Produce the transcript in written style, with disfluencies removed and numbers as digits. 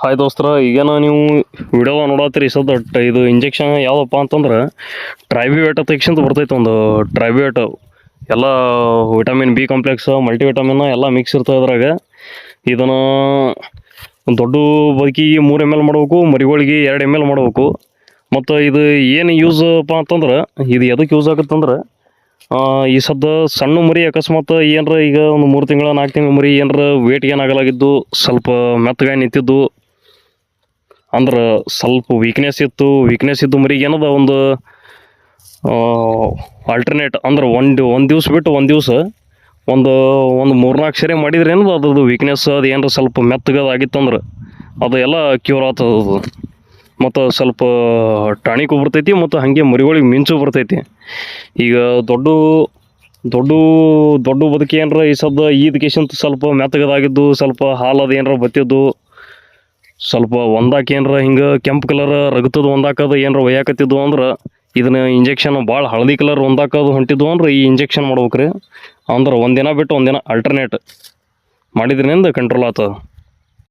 Hi ದೋಸ್ತರ, ಈಗೇನ ನೀವು ವಿಡಿಯೋ ನೋಡತ್ತೀರಿ ಸದ್ದ ಇದು ಇಂಜೆಕ್ಷನ್ ಯಾವುದಪ್ಪ ಅಂತಂದ್ರೆ ಟ್ರೈಬಿವೇಟ್ ಅಂತ ಬರ್ತೈತೆ. ಒಂದು ಟ್ರೈಬಿವೇಟ್ ಎಲ್ಲ ವಿಟಮಿನ್ ಬಿ ಕಾಂಪ್ಲೆಕ್ಸ್, ಮಲ್ಟಿವಿಟಮಿನ್ ಎಲ್ಲ ಮಿಕ್ಸ್ ಇರ್ತದೆ ಅದ್ರಾಗ. ಇದನ್ನು ದೊಡ್ಡ ಬದುಕಿಗೆ 3 ml ಮಾಡ್ಬೇಕು, ಮರಿಗಳಿಗೆ 2 ml ಮಾಡ್ಬೇಕು. ಮತ್ತು ಇದು ಏನು ಯೂಸಪ್ಪ ಅಂತಂದ್ರೆ, ಇದು ಎದಕ್ಕೆ ಯೂಸ್ ಆಗುತ್ತಂದ್ರೆ, ಈ ಸದ್ದ ಸಣ್ಣ ಮರಿ ಅಕಸ್ಮಾತ್ ಏನರ ಈಗ ಒಂದು 3 ತಿಂಗಳ 4 ತಿಂಗಳ ಮರಿ ಏನರ ವೇಟ್ ಏನಾಗಲಾಗಿದ್ದು, ಸ್ವಲ್ಪ ಮೆತ್ತಗಾಗಿ ನಿಂತಿದ್ದು ಅಂದ್ರೆ ಸ್ವಲ್ಪ ವೀಕ್ನೆಸ್ ಇದ್ದು ಮರಿಗೆ ಏನದ ಒಂದು ಆಲ್ಟರ್ನೇಟ್ ಅಂದ್ರೆ ಒಂದು ದಿವ್ಸ ಬಿಟ್ಟು ಒಂದು ದಿವಸ ಒಂದು 3-4 ಸರಿ ಮಾಡಿದ್ರೆ ಏನದು ಅದ್ರದ್ದು ವೀಕ್ನೆಸ್ ಅದು ಏನರ ಸ್ವಲ್ಪ ಮೆತ್ತಗದಾಗಿತ್ತಂದ್ರೆ ಅದು ಎಲ್ಲ ಕ್ಯೂರ್ ಆಗ್ತದೆ. ಮತ್ತು ಸ್ವಲ್ಪ ಟಾಣಿಕು ಬರ್ತೈತಿ, ಮತ್ತು ಹಾಗೆ ಮರಿಗಳಿಗೆ ಮಿಂಚು ಬರ್ತೈತಿ. ಈಗ ದೊಡ್ಡ ಬದುಕಿ ಏನರ ಈ ಸದ್ದ ಈದ್ಕೇಶಂತ ಸ್ವಲ್ಪ ಮೆತ್ತಗದಾಗಿದ್ದು, ಸ್ವಲ್ಪ ಹಾಲದು ಏನರ ಬತ್ತಿದ್ದು, ಸ್ವಲ್ಪ ಒಂದಾಕಿ ಏನರ ಹಿಂಗೆ ಕೆಂಪು ಕಲರ್ ರಗತದ ಒಂದಾಕದು ಏನರ ಒಯ್ಯಾಕತ್ತಿದ್ವು ಅಂದ್ರೆ ಇದನ್ನ ಇಂಜೆಕ್ಷನ್ ಭಾಳ ಹಳದಿ ಕಲರ್ ಒಂದಾಕದು ಹೊಂಟಿದ್ವು ಅಂದ್ರೆ ಈ ಇಂಜೆಕ್ಷನ್ ಮಾಡ್ಬೇಕ್ರಿ. ಅಂದ್ರೆ ಒಂದಿನ ಬಿಟ್ಟು ಒಂದಿನ ಆಲ್ಟರ್ನೇಟ್ ಮಾಡಿದ್ರಿಂದ ಕಂಟ್ರೋಲ್ ಆಗ್ತದೆ.